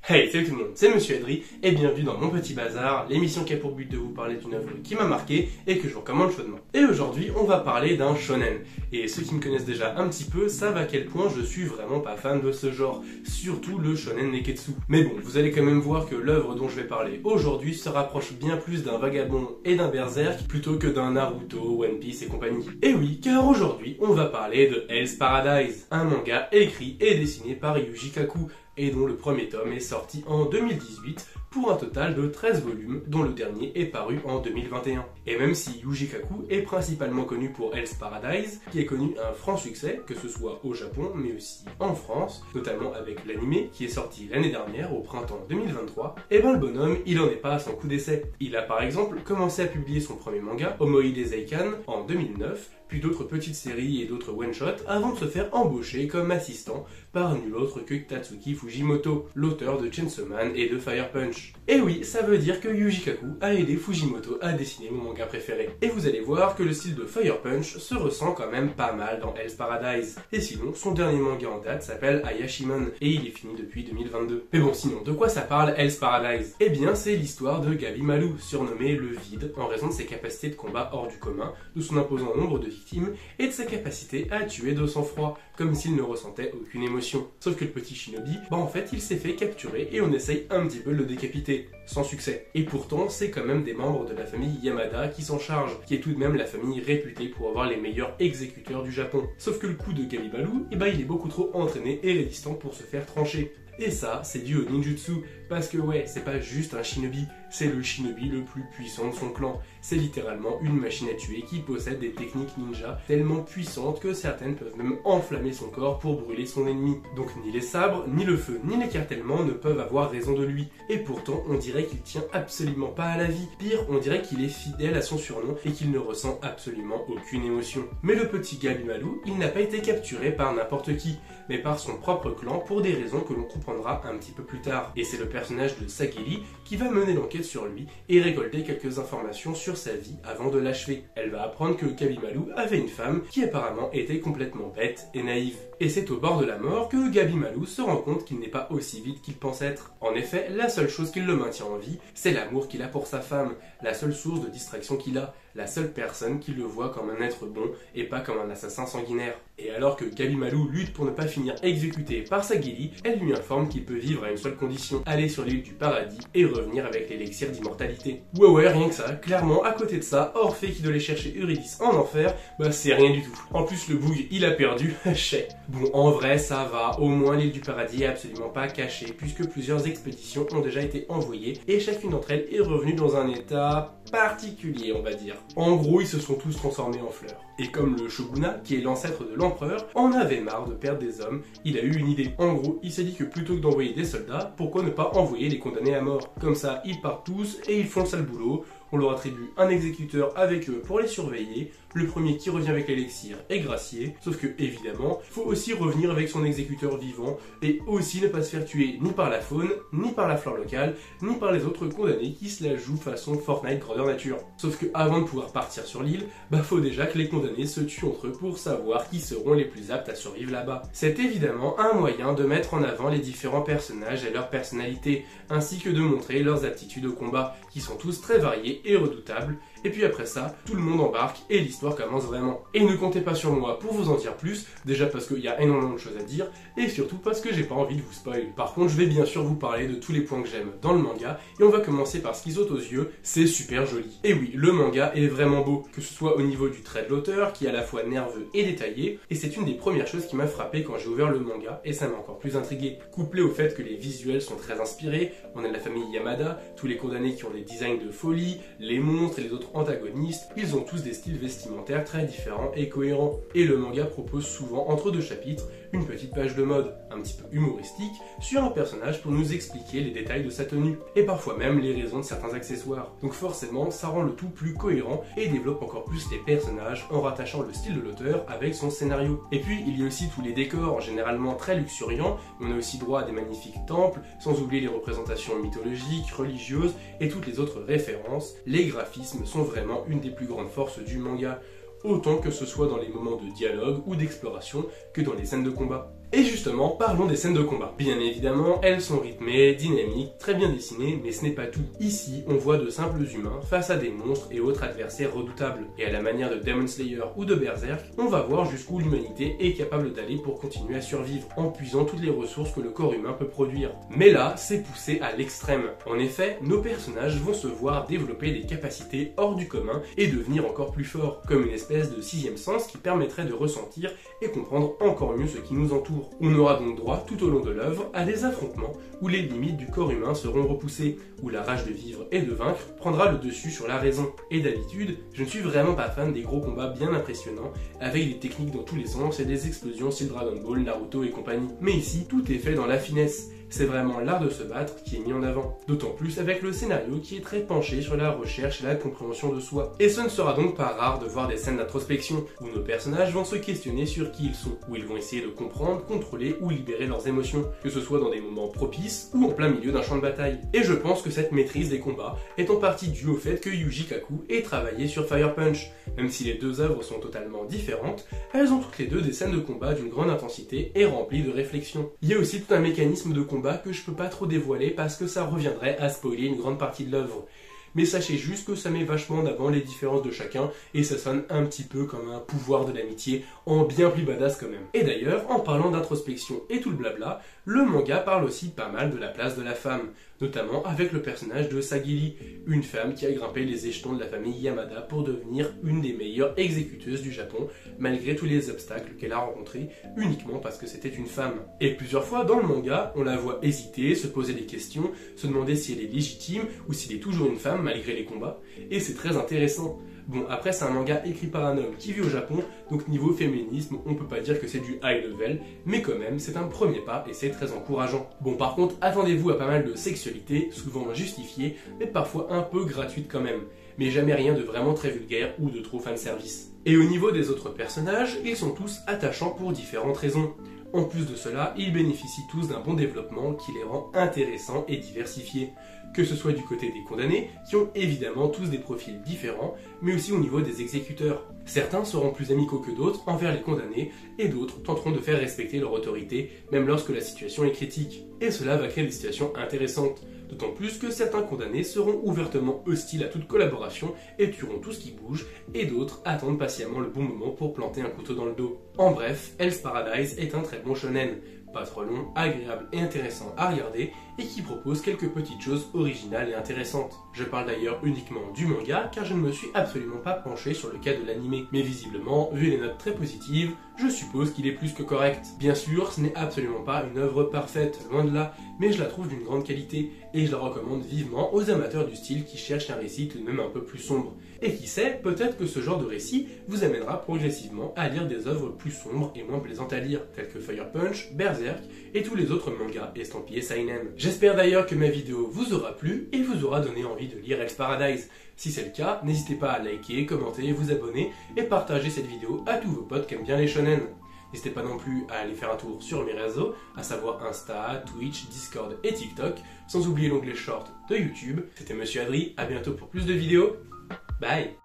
Hey, salut tout le monde, c'est Monsieur Adri et bienvenue dans Mon Petit Bazar, l'émission qui a pour but de vous parler d'une œuvre qui m'a marqué et que je vous recommande chaudement. Et aujourd'hui, on va parler d'un shonen. Et ceux qui me connaissent déjà un petit peu savent à quel point je suis vraiment pas fan de ce genre, surtout le shonen neketsu. Mais bon, vous allez quand même voir que l'œuvre dont je vais parler aujourd'hui se rapproche bien plus d'un vagabond et d'un berserk plutôt que d'un Naruto, One Piece et compagnie. Et oui, car aujourd'hui, on va parler de Hell's Paradise, un manga écrit et dessiné par Yuji Kaku, et dont le premier tome est sorti en 2018 pour un total de 13 volumes, dont le dernier est paru en 2021. Et même si Yuji Kaku est principalement connu pour Hell's Paradise, qui a connu un franc succès, que ce soit au Japon, mais aussi en France, notamment avec l'anime qui est sorti l'année dernière, au printemps 2023, et ben le bonhomme, il en est pas à son coup d'essai. Il a par exemple commencé à publier son premier manga, Omoide Zeikan, en 2009, puis d'autres petites séries et d'autres one-shots, avant de se faire embaucher comme assistant par nul autre que Tatsuki Fujimoto, l'auteur de Chainsaw Man et de Fire Punch. Et oui, ça veut dire que Yuji Kaku a aidé Fujimoto à dessiner mon manga préféré. Et vous allez voir que le style de Fire Punch se ressent quand même pas mal dans Hell's Paradise. Et sinon, son dernier manga en date s'appelle Ayashimon, et il est fini depuis 2022. Mais bon, sinon, de quoi ça parle Hell's Paradise? Eh bien, c'est l'histoire de Gabi Malou, surnommé le Vide, en raison de ses capacités de combat hors du commun, de son imposant nombre de victimes, et de sa capacité à tuer de sang-froid, comme s'il ne ressentait aucune émotion. Sauf que le petit shinobi, en fait, il s'est fait capturer et on essaye un petit peu de le décapiter, sans succès. Et pourtant, c'est quand même des membres de la famille Yamada qui s'en chargent, qui est tout de même la famille réputée pour avoir les meilleurs exécuteurs du Japon. Sauf que le coup de Gabi Malou, il est beaucoup trop entraîné et résistant pour se faire trancher. Et ça, c'est dû au ninjutsu, parce que ouais, c'est pas juste un shinobi, c'est le shinobi le plus puissant de son clan. C'est littéralement une machine à tuer qui possède des techniques ninja tellement puissantes que certaines peuvent même enflammer son corps pour brûler son ennemi. Donc ni les sabres, ni le feu, ni l'écartèlement ne peuvent avoir raison de lui. Et pourtant, on dirait qu'il tient absolument pas à la vie. Pire, on dirait qu'il est fidèle à son surnom et qu'il ne ressent absolument aucune émotion. Mais le petit Gabi Malou, il n'a pas été capturé par n'importe qui, mais par son propre clan pour des raisons que l'on comprendra un petit peu plus tard. Et c'est le personnage de Sageli qui va mener l'enquête sur lui et récolter quelques informations sur sa vie avant de l'achever. Elle va apprendre que Gabi Malou avait une femme qui apparemment était complètement bête et naïve. Et c'est au bord de la mort que Gabi Malou se rend compte qu'il n'est pas aussi vite qu'il pense être. En effet, la seule chose qui le maintient en vie, c'est l'amour qu'il a pour sa femme, la seule source de distraction qu'il a, la seule personne qui le voit comme un être bon et pas comme un assassin sanguinaire. Et alors que Gabi Malou lutte pour ne pas finir exécuté par Sageli, elle lui informe qu'il peut vivre à une seule condition, aller sur l'île du paradis et revenir avec l'élixir d'immortalité. Ouais, rien que ça, clairement, à côté de ça, Orphée qui doit aller chercher Eurydice en enfer, c'est rien du tout. En plus, le boug, il a perdu, chais. Bon, en vrai, ça va, au moins l'île du paradis est absolument pas cachée, puisque plusieurs expéditions ont déjà été envoyées, et chacune d'entre elles est revenue dans un état particulier, on va dire. En gros, ils se sont tous transformés en fleurs. Et comme le shogunat, qui est l'ancêtre de l'empereur, en avait marre de perdre des hommes, il a eu une idée. En gros, il s'est dit que plutôt que d'envoyer des soldats, pourquoi ne pas envoyer les condamnés à mort? Comme ça, ils partent tous et ils font le sale boulot. On leur attribue un exécuteur avec eux pour les surveiller. Le premier qui revient avec l'élixir est gracié, sauf que évidemment, faut aussi revenir avec son exécuteur vivant et aussi ne pas se faire tuer ni par la faune, ni par la flore locale, ni par les autres condamnés qui se la jouent façon Fortnite grandeur nature. Sauf que avant de pouvoir partir sur l'île, faut déjà que les condamnés se tuent entre eux pour savoir qui seront les plus aptes à survivre là-bas. C'est évidemment un moyen de mettre en avant les différents personnages et leurs personnalités, ainsi que de montrer leurs aptitudes au combat, qui sont tous très variés et redoutables. Et puis après ça, tout le monde embarque et l'histoire commence vraiment. Et ne comptez pas sur moi pour vous en dire plus, déjà parce qu'il y a énormément de choses à dire, et surtout parce que j'ai pas envie de vous spoil. Par contre, je vais bien sûr vous parler de tous les points que j'aime dans le manga, et on va commencer par ce qui saute aux yeux, c'est super joli. Et oui, le manga est vraiment beau, que ce soit au niveau du trait de l'auteur, qui est à la fois nerveux et détaillé, et c'est une des premières choses qui m'a frappé quand j'ai ouvert le manga, et ça m'a encore plus intrigué. Couplé au fait que les visuels sont très inspirés, on a la famille Yamada, tous les condamnés qui ont des designs de folie, les monstres et les autres antagonistes, ils ont tous des styles vestimentaires très différents et cohérents. Et le manga propose souvent, entre deux chapitres, une petite page de mode, un petit peu humoristique, sur un personnage pour nous expliquer les détails de sa tenue, et parfois même les raisons de certains accessoires. Donc forcément, ça rend le tout plus cohérent et développe encore plus les personnages en rattachant le style de l'auteur avec son scénario. Et puis, il y a aussi tous les décors, généralement très luxuriants, on a aussi droit à des magnifiques temples, sans oublier les représentations mythologiques, religieuses et toutes les autres références. Les graphismes sont vraiment une des plus grandes forces du manga, autant que ce soit dans les moments de dialogue ou d'exploration que dans les scènes de combat. Et justement, parlons des scènes de combat. Bien évidemment, elles sont rythmées, dynamiques, très bien dessinées, mais ce n'est pas tout. Ici, on voit de simples humains face à des monstres et autres adversaires redoutables. Et à la manière de Demon Slayer ou de Berserk, on va voir jusqu'où l'humanité est capable d'aller pour continuer à survivre, en puisant toutes les ressources que le corps humain peut produire. Mais là, c'est poussé à l'extrême. En effet, nos personnages vont se voir développer des capacités hors du commun et devenir encore plus forts, comme une espèce de sixième sens qui permettrait de ressentir et comprendre encore mieux ce qui nous entoure. On aura donc droit tout au long de l'œuvre à des affrontements où les limites du corps humain seront repoussées, où la rage de vivre et de vaincre prendra le dessus sur la raison. Et d'habitude, je ne suis vraiment pas fan des gros combats bien impressionnants, avec des techniques dans tous les sens et des explosions style Dragon Ball, Naruto et compagnie. Mais ici, tout est fait dans la finesse. C'est vraiment l'art de se battre qui est mis en avant. D'autant plus avec le scénario qui est très penché sur la recherche et la compréhension de soi. Et ce ne sera donc pas rare de voir des scènes d'introspection, où nos personnages vont se questionner sur qui ils sont, où ils vont essayer de comprendre, contrôler ou libérer leurs émotions, que ce soit dans des moments propices ou en plein milieu d'un champ de bataille. Et je pense que cette maîtrise des combats est en partie due au fait que Yuji Kaku ait travaillé sur Fire Punch. Même si les deux œuvres sont totalement différentes, elles ont toutes les deux des scènes de combat d'une grande intensité et remplies de réflexion. Il y a aussi tout un mécanisme de combat que je peux pas trop dévoiler parce que ça reviendrait à spoiler une grande partie de l'œuvre. Mais sachez juste que ça met vachement en avant les différences de chacun et ça sonne un petit peu comme un pouvoir de l'amitié en bien plus badass quand même. Et d'ailleurs, en parlant d'introspection et tout le blabla, le manga parle aussi pas mal de la place de la femme, notamment avec le personnage de Sagili, une femme qui a grimpé les échelons de la famille Yamada pour devenir une des meilleures exécuteuses du Japon, malgré tous les obstacles qu'elle a rencontrés, uniquement parce que c'était une femme. Et plusieurs fois dans le manga, on la voit hésiter, se poser des questions, se demander si elle est légitime ou s'il est toujours une femme malgré les combats, et c'est très intéressant. Bon, après c'est un manga écrit par un homme qui vit au Japon, donc niveau féminisme, on peut pas dire que c'est du high level, mais quand même, c'est un premier pas et c'est très encourageant. Bon, par contre, attendez-vous à pas mal de sexualité, souvent justifiée, mais parfois un peu gratuite quand même, mais jamais rien de vraiment très vulgaire ou de trop fanservice. Et au niveau des autres personnages, ils sont tous attachants pour différentes raisons. En plus de cela, ils bénéficient tous d'un bon développement qui les rend intéressants et diversifiés. Que ce soit du côté des condamnés, qui ont évidemment tous des profils différents, mais aussi au niveau des exécuteurs. Certains seront plus amicaux que d'autres envers les condamnés, et d'autres tenteront de faire respecter leur autorité, même lorsque la situation est critique. Et cela va créer des situations intéressantes. D'autant plus que certains condamnés seront ouvertement hostiles à toute collaboration et tueront tout ce qui bouge, et d'autres attendent patiemment le bon moment pour planter un couteau dans le dos. En bref, Hell's Paradise est un très bon shonen, pas trop long, agréable et intéressant à regarder, et qui propose quelques petites choses originales et intéressantes. Je parle d'ailleurs uniquement du manga, car je ne me suis absolument pas penché sur le cas de l'anime. Mais visiblement, vu les notes très positives, je suppose qu'il est plus que correct. Bien sûr, ce n'est absolument pas une œuvre parfaite, loin de là, mais je la trouve d'une grande qualité, et je la recommande vivement aux amateurs du style qui cherchent un récit tout de même un peu plus sombre. Et qui sait, peut-être que ce genre de récit vous amènera progressivement à lire des œuvres plus sombres et moins plaisantes à lire, telles que Fire Punch, Berserk et tous les autres mangas estampillés seinen. J'espère d'ailleurs que ma vidéo vous aura plu et vous aura donné envie de lire Hell's Paradise. Si c'est le cas, n'hésitez pas à liker, commenter, vous abonner et partager cette vidéo à tous vos potes qui aiment bien les shonen. N'hésitez pas non plus à aller faire un tour sur mes réseaux, à savoir Insta, Twitch, Discord et TikTok, sans oublier l'onglet Short de YouTube. C'était Monsieur Adri, à bientôt pour plus de vidéos. Bye!